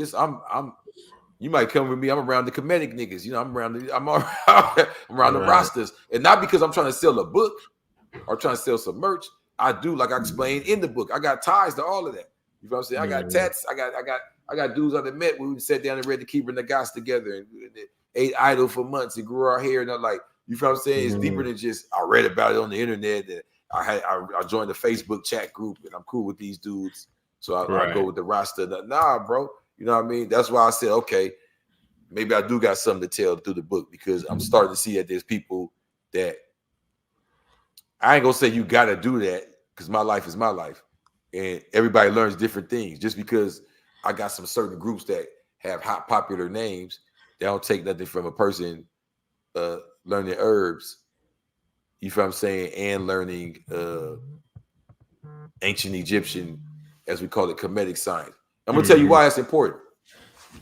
you might come with me. I'm around the comedic niggas. You know, I'm around the rosters. And not because I'm trying to sell a book or trying to sell some merch. I do, like I explained in the book. I got ties to all of that. You know what I'm saying? I got tats. I got dudes I met when we sat down and read the Keeper and the Gods together and ate idle for months and grew our hair. And I'm like, you know what I'm saying? It's deeper than just I read about it on the internet. And I joined the Facebook chat group and I'm cool with these dudes. So I go with the roster. Nah, bro. You know what I mean? That's why I said, okay, maybe I do got something to tell through the book, because I'm starting to see that there's people that I ain't gonna say you gotta do that, because my life is my life. And everybody learns different things. Just because I got some certain groups that have hot popular names, they don't take nothing from a person learning herbs, you feel what I'm saying, and learning ancient Egyptian, as we call it, comedic science. I'm gonna tell you why it's important.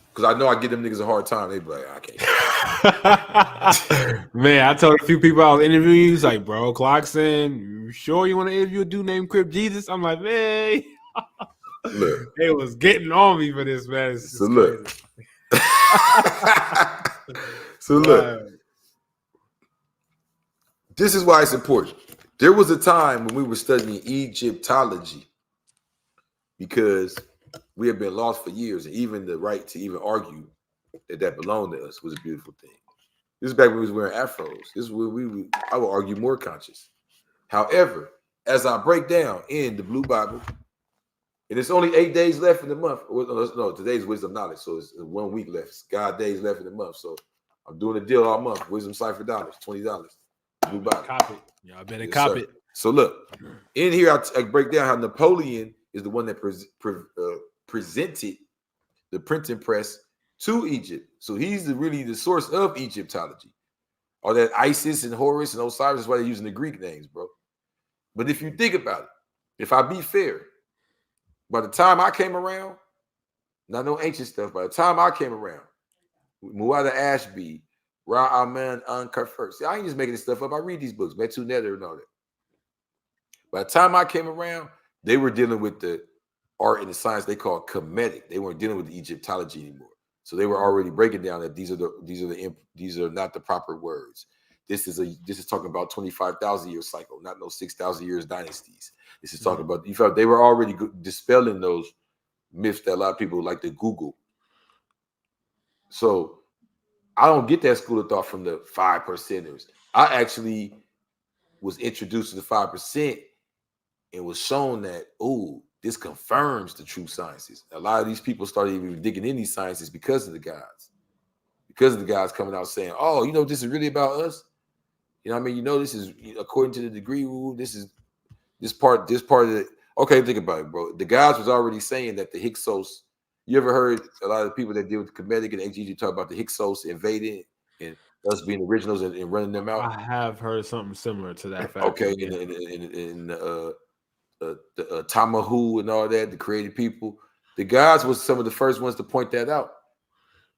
Because I know I give them niggas a hard time. They be like, I can't. Man, I told a few people I was interviewing, he's like, bro, CLOCKSYN, you sure you want to interview a dude named Crip Jesus? I'm like, man. Look. They was getting on me for this, man. So look. This is why it's important. There was a time when we were studying Egyptology, because we have been lost for years, and even the right to even argue that belonged to us was a beautiful thing. This is back when we was wearing afros. This is where I would argue more conscious. However, as I break down in the Blue Bible, and it's only 8 days left in the month. No, today's wisdom knowledge, so it's 1 week left. It's God days left in the month, so I'm doing a deal all month. Wisdom Cipher dollars, $20. Blue Bible. Cop it. Y'all better cop it. So look, in here I break down how Napoleon is the one that presented the printing press to Egypt. So he's really the source of Egyptology. Or that Isis and Horus and Osiris, that's why they're using the Greek names, bro. But if you think about it, if I be fair, by the time I came around, not no ancient stuff, by the time I came around, Muada Ashby, Ra Aman Ankar. See, I ain't just making this stuff up. I read these books, Metu Netter and all that. By the time I came around, they were dealing with the art and the science they call comedic. They weren't dealing with the Egyptology anymore. So they were already breaking down that these are not the proper words. This is talking about 25,000 year cycle, not no 6,000 years dynasties. This is talking about, you felt they were already dispelling those myths that a lot of people like to Google. So I don't get that school of thought from the 5%ers. I actually was introduced to the 5% and was shown that, oh, this confirms the true sciences. A lot of these people started even digging in these sciences because of the guys. Because of the guys coming out saying, oh, you know, this is really about us. You know what I mean? You know, this is according to the degree rule. This part of it. Okay, think about it, bro. The guys was already saying that the Hyksos, you ever heard a lot of the people that deal with the comedic and HGG talk about the Hyksos invading and us being originals and running them out? I have heard something similar to that fact. Okay, in the Tamahu and all that, the created people, the guys was some of the first ones to point that out,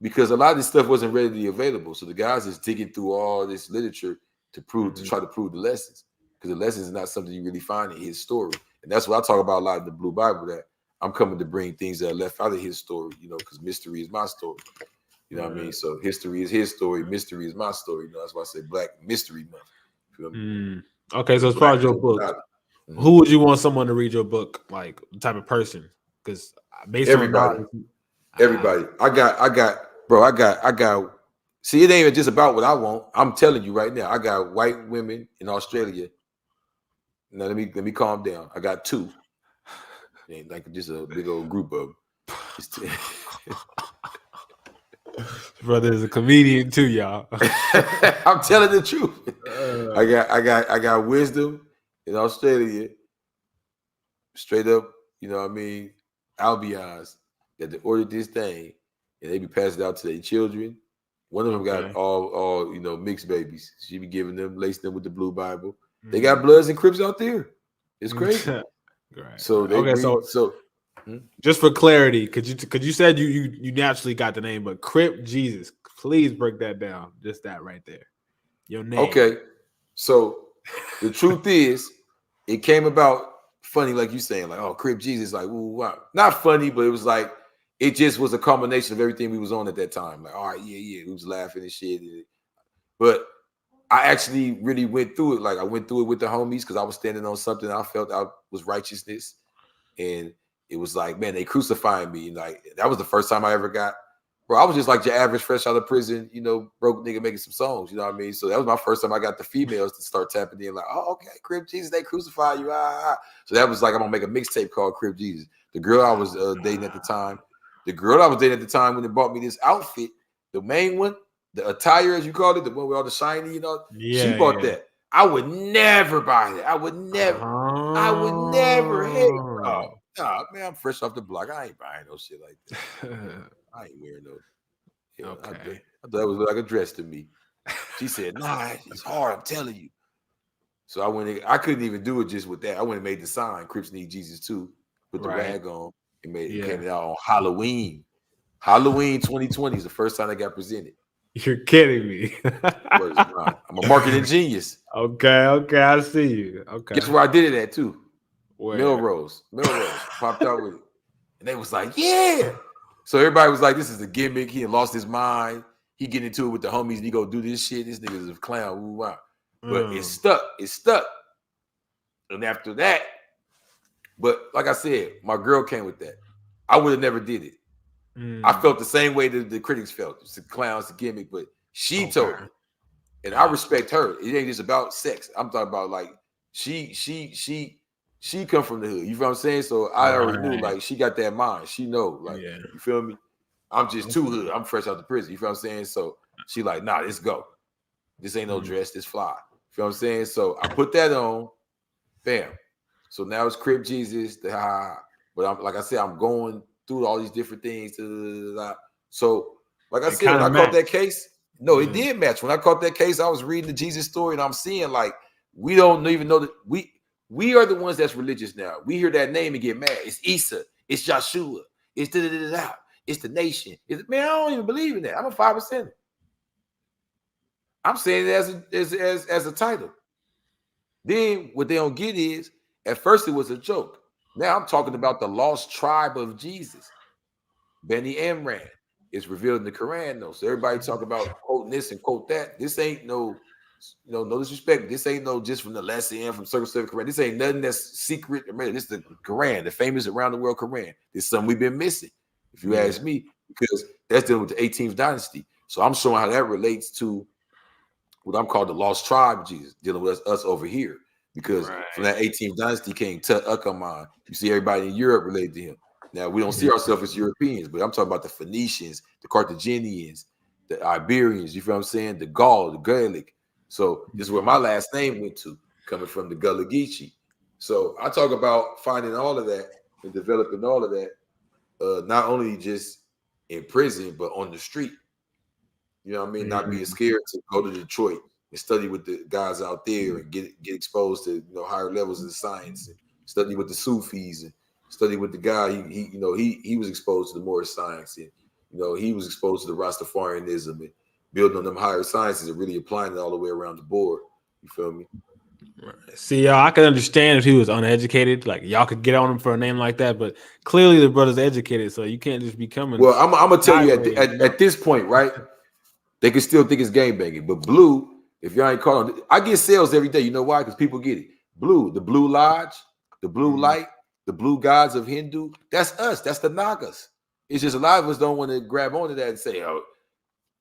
because a lot of this stuff wasn't readily available. So the guys is digging through all this literature to try to prove the lessons, because the lessons is not something you really find in his story. And that's what I talk about a lot in the Blue Bible, that I'm coming to bring things that are left out of his story, because mystery is my story. You know what I mean? So history is his story, mystery is my story. That's why I say Black Mystery Month. You feel me? Okay, so as far as your book, who would you want someone to read your book? Like the type of person? Because based everybody, on everybody, I got. See, it ain't even just about what I want. I'm telling you right now, I got white women in Australia. Now let me calm down. I got 2. It ain't like just a big old group of them. Brother is a comedian too, y'all. I'm telling the truth. I got wisdom in Australia. Straight up, you know what I mean? Albions that they ordered this thing and they be passing it out to their children. One of them got all mixed babies. She be giving them, lacing them with the Blue Bible. They got Bloods and Crips out there. It's crazy. Right. So they just for clarity, could you said you naturally got the name, but Crip Jesus, please break that down. Just that right there. Your name. Okay. So the truth is, it came about funny, like you saying, like, oh, Crip Jesus, like, ooh, wow. Not funny, but it was like, it just was a combination of everything we was on at that time. Like, all right, yeah, we was laughing and shit. But I actually really went through it. Like, I went through it with the homies because I was standing on something I felt was righteousness. And it was like, man, they crucifying me. Like, that was the first time I ever got, I was just like your average fresh out of prison, broke nigga making some songs, you know what I mean? So that was my first time I got the females to start tapping in, like, oh, okay, Crip Jesus, they crucify you. So that was like, I'm gonna make a mixtape called Crip Jesus. The girl I was dating at the time, when they bought me this outfit, the main one, the attire, as you called it, the one with all the shiny, she bought that. I would never buy that. I would never. Hey, nah, man, I'm fresh off the block. I ain't buying no shit like that. I ain't wearing no. I thought it was like a dress to me. She said, nah, it's hard, I'm telling you. So I went in, I couldn't even do it just with that. I went and made the sign, Crips Need Jesus too, put the rag on, and it came out on Halloween. Halloween 2020 is the first time I got presented. You're kidding me. I'm a marketing genius. Okay, I see you. Okay. Guess where I did it at too? Where? Melrose popped out with it. And they was like, yeah. So everybody was like, this is a gimmick. He had lost his mind. He get into it with the homies and he go do this shit. This nigga's a clown. Ooh, wow. But it stuck. And after that, but like I said, my girl came with that. I would have never did it. I felt the same way that the critics felt. It's a clown, it's a gimmick, but she told me. And I respect her. It ain't just about sex. I'm talking about like she come from the hood. You feel what I'm saying? So I already knew, like, she got that mind. She know, like, you feel me? I'm just too hood. I'm fresh out the prison. You feel what I'm saying? So she like, nah, let's go. This ain't no dress. This fly. You feel what I'm saying? So I put that on. Bam. So now it's Crip Jesus. But I'm like I said, I'm going through all these different things. So like I said, when I caught that case, it did match. When I caught that case, I was reading the Jesus story and I'm seeing like, we don't even know that we are the ones that's religious now. We hear that name and get mad. It's Isa. It's Joshua. It's da-da-da-da-da. It's the nation. Man, I don't even believe in that. I'm a 5%. I'm saying it as a title. Then what they don't get is, at first it was a joke. Now I'm talking about the lost tribe of Jesus. Beni Amran is revealed in the Quran, though. So everybody talk about quoting this and quote that. This ain't no disrespect. This ain't no just from the lesson from Circle 7 Quran. This ain't nothing that's secret. This is the Quran, the famous around the world Quran. This is something we've been missing, if you ask me, because that's dealing with the 18th dynasty. So I'm showing how that relates to what I'm called the lost tribe of Jesus, dealing with us over here. Because from that 18th dynasty came Tutankhamun. You see everybody in Europe related to him. Now, we don't see ourselves as Europeans, but I'm talking about the Phoenicians, the Carthaginians, the Iberians, you feel what I'm saying? The Gaul, the Gaelic. So this is where my last name went to, coming from the Gullah Geechee. So I talk about finding all of that and developing all of that, not only just in prison, but on the street. You know what I mean? Not being scared to go to Detroit and study with the guys out there and get exposed to higher levels of the science, and study with the Sufis and study with the guy. He was exposed to the Moorish science, and he was exposed to the Rastafarianism and building on them higher sciences and really applying it all the way around the board. You feel me? See, y'all, I could understand if he was uneducated. Like y'all could get on him for a name like that, but clearly the brother's educated, so you can't just be coming. Well, I'm gonna tell you at this point, right? They can still think it's game banging, but Blue, if y'all ain't caught on, I get sales every day. You know why? Because people get it. Blue, the Blue Lodge, the Blue Light, the Blue Gods of Hindu. That's us. That's the Nagas. It's just a lot of us don't want to grab onto that and say, "Oh,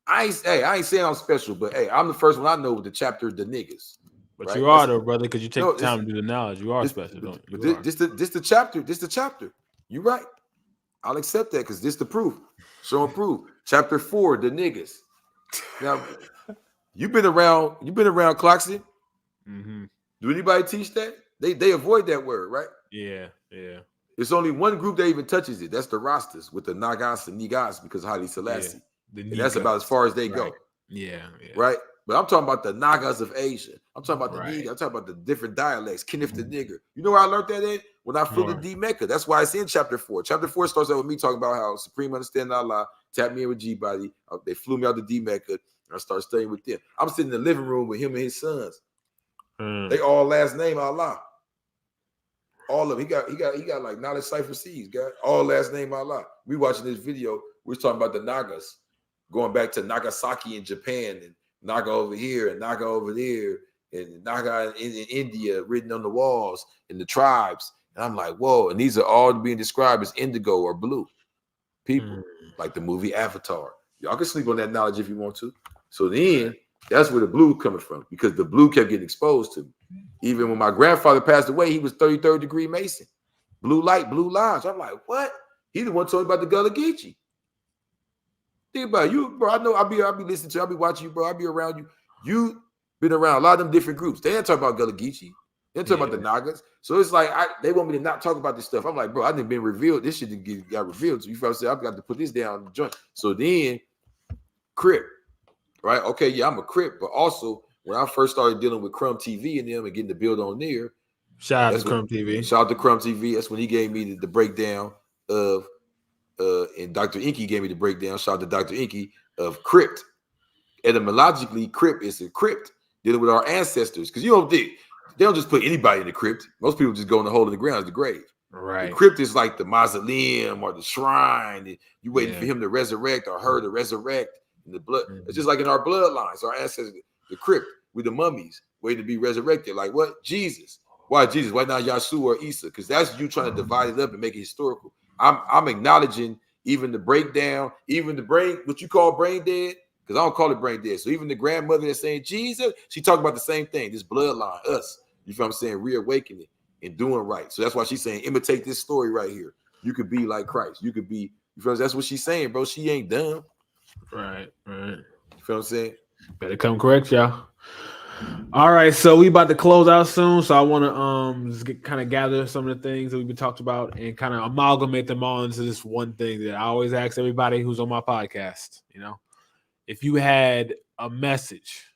I ain't saying I'm special, but hey, I'm the first one I know with the chapter the niggas." But right? you are though, brother, because you take the time to do the knowledge. You are this, special, don't you? But this the chapter. This the chapter. You're right. I'll accept that because this the proof. Show and prove. Chapter 4, the niggas. Now, you've been around CLOCKSYN. Mm-hmm. Do anybody teach that? They avoid that word, right? Yeah. There's only one group that even touches it. That's the Rastas with the Nagas and Nigas because Haile Selassie. Yeah, and that's about as far as they go. Yeah. Right? But I'm talking about the Nagas of Asia. I'm talking about the Right. Nigas. I'm talking about the different dialects. Kenneth the nigger. You know where I learned that in? When I flew to D Mecca. That's why it's in chapter 4. Chapter 4 starts out with me talking about how Supreme Understanding Allah tapped me in with G-Body. They flew me out to D Mecca. And I started studying with them. I'm sitting in the living room with him and his sons. They all last name Allah. All of them. He got like knowledge cipher C's, guys. All last name Allah. We watching this video. We're talking about the Nagas, going back to Nagasaki in Japan, and Naga over here, and Naga over there, and Naga in India written on the walls, and the tribes. And I'm like, whoa. And these are all being described as indigo or blue people, like the movie Avatar. Y'all can sleep on that knowledge if you want to. So then that's where the blue coming from, because the blue kept getting exposed to me. Even when my grandfather passed away, he was 33rd degree Mason. Blue light, blue lodge. I'm like, what? He the one told me about the Gullah Geechee. Think about it. You, bro. I know I'll be listening to you, I'll be watching you, bro. I'll be around you. You been around a lot of them different groups. They ain't talking about Gullah Geechee. They're talking about the Nagas. So it's like they want me to not talk about this stuff. I'm like, bro, I didn't been revealed. This shit got revealed. So you feel what I'm saying? I've got to put this down the joint. So then Crip, right? Okay, yeah, I'm a Crip, but also when I first started dealing with Crumb TV and them and getting the build on there. Shout out to Crumb TV. Shout out to Crumb TV. That's when he gave me the breakdown of and Dr. Inky gave me the breakdown. Shout out to Dr. Inky of crypt. Etymologically, crypt is a crypt dealing with our ancestors. Because you don't think they don't just put anybody in the crypt. Most people just go in the hole in the ground, the grave. Right. The crypt is like the mausoleum or the shrine. And you waiting for him to resurrect or her to resurrect. And the blood. It's just like in our bloodlines, our ancestors, the crypt with the mummies waiting to be resurrected. Like what? Jesus. Why Jesus? Why not Yahshua or Isa? Because that's you trying to divide it up and make it historical. I'm acknowledging even the breakdown, even the brain, what you call brain dead, because I don't call it brain dead. So even the grandmother that's saying Jesus, she talking about the same thing, this bloodline, us. You feel what I'm saying? Reawakening and doing right. So that's why she's saying, imitate this story right here. You could be like Christ. You could be, you feel that's what she's saying, bro. She ain't dumb. Right. You feel what I'm saying? Better come correct, y'all. All right, so we about to close out soon, so I want to just kind of gather some of the things that we've been talked about and kind of amalgamate them all into this one thing that I always ask everybody who's on my podcast. You know, if you had a message,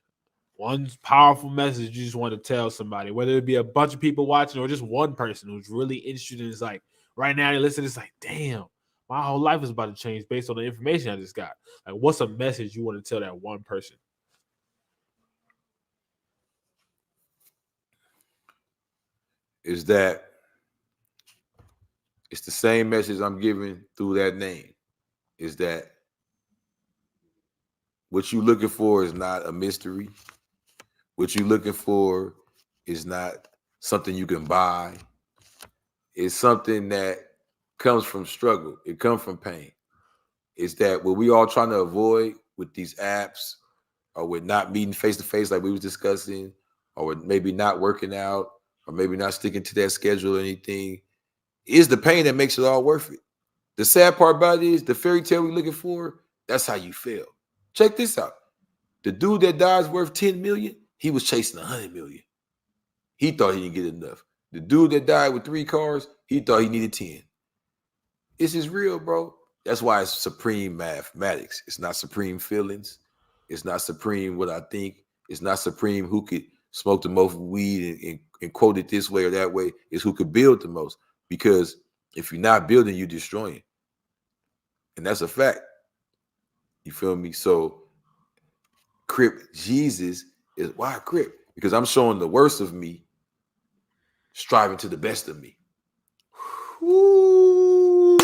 one powerful message you just want to tell somebody, whether it be a bunch of people watching or just one person who's really interested in, it's like right now they listen, it's like, damn, my whole life is about to change based on the information I just got. Like, what's a message you want to tell that one person? Is that it's the same message I'm giving through that name, is that what you're looking for is not a mystery. What you're looking for is not something you can buy. It's something that comes from struggle. It comes from pain. It's that what we all trying to avoid with these apps, or with not meeting face-to-face like we was discussing, or with maybe not working out, or maybe not sticking to that schedule or anything, is the pain that makes it all worth it. The sad part about it is the fairy tale we're looking for, that's how you fail. Check this out. The dude that dies worth 10 million, he was chasing 100 million. He thought he didn't get enough. The dude that died with 3 cars, he thought he needed 10. It's just real, bro. That's why it's supreme mathematics. It's not supreme feelings. It's not supreme what I think. It's not supreme who could smoke the most weed and quote it this way or that way. Is who could build the most. Because if you're not building, you're destroying. And that's a fact. You feel me? So Crip Jesus is why Crip? because I'm showing the worst of me, striving to the best of me. Ooh,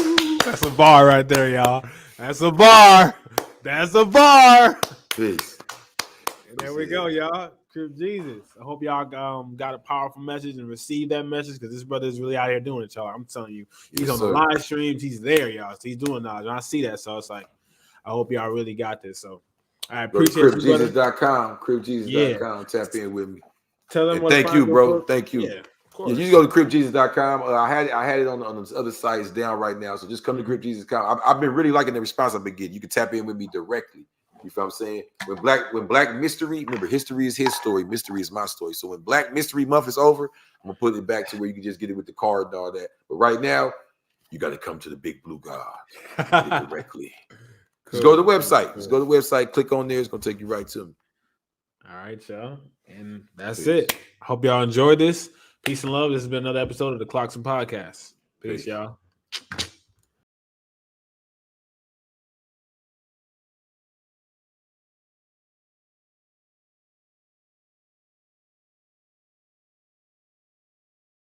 that's a bar right there, y'all. That's a bar. That's a bar. Peace. And there we go, y'all. Crip Jesus. I hope y'all got a powerful message and received that message because this brother is really out here doing it, y'all. I'm telling you, he's Yes, on sir. the live streams. He's there, y'all. So he's doing knowledge. And I see that. So it's like, I hope y'all really got this. So I appreciate you, brother. CripJesus.com. CripJesus.com. Tap in with me. Tell them And what. thank you, bro. Thank you. Yeah, of course. Yeah, you go to CripJesus.com. I had it on the other sites down right now. So just come to CripJesus.com. I've been really liking the response I've been getting. You can tap in with me directly. You feel what I'm saying? When Black Mystery, remember, history is his story, mystery is my story. So when Black Mystery Month is over, I'm gonna put it back to where you can just get it with the card and all that. But right now, you got to come to the big blue God directly. Just go to the website. Just go to the website, click on there, it's gonna take you right to me. All right, y'all. And that's it. I hope y'all enjoyed this. Peace and love. This has been another episode of the CLOCKSYN Podcast. Peace, y'all.